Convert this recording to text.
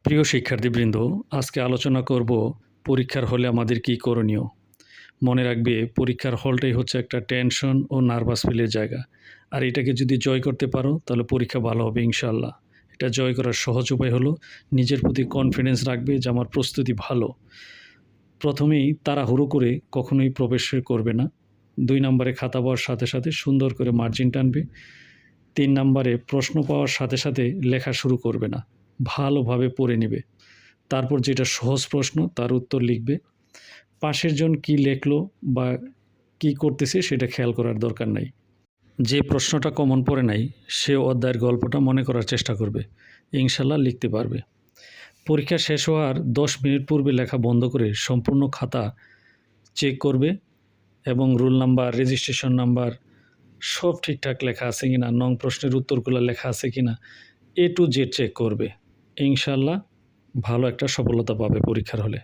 প্রিয় শিক্ষার্থীবৃন্দ, আজকে আলোচনা করব পরীক্ষার হলে আমাদের কী করণীয়। মনে রাখবে, পরীক্ষার হলটাই হচ্ছে একটা টেনশন ও নার্ভাস ফিলের জায়গা। আর এটাকে যদি জয় করতে পারো তাহলে পরীক্ষা ভালো হবে ইনশাআল্লাহ। এটা জয় করার সহজ উপায় হলো নিজের প্রতি কনফিডেন্স রাখবে যে আমার প্রস্তুতি ভালো। প্রথমেই তাড়াহুড়ো করে কখনোই প্রবেশ করবে না। ২ নম্বরে খাতা পাওয়ার সাথে সাথে সুন্দর করে মার্জিন টানবে। ৩ নম্বরে প্রশ্ন পাওয়ার সাথে সাথে লেখা শুরু করবে না, ভালোভাবে পড়ে নেবে। তারপর যেটা সহজ প্রশ্ন তার উত্তর লিখবে। পাশের জন কী লেখলো বা কী করতেছে সেটা খেয়াল করার দরকার নাই। যে প্রশ্নটা কমন পড়ে নাই সে অধ্যায়ের গল্পটা মনে করার চেষ্টা করবে, ইনশাল্লাহ লিখতে পারবে। পরীক্ষা শেষ হওয়ার 10 মিনিট পূর্বে লেখা বন্ধ করে সম্পূর্ণ খাতা চেক করবে এবং রোল নাম্বার, রেজিস্ট্রেশন নাম্বার সব ঠিকঠাক লেখা আছে কিনা, নং প্রশ্নের উত্তরগুলো লেখা আছে কিনা, A to Z চেক করবে। ইনশাল্লাহ ভালো একটা সফলতা পাবে পরীক্ষার হলে।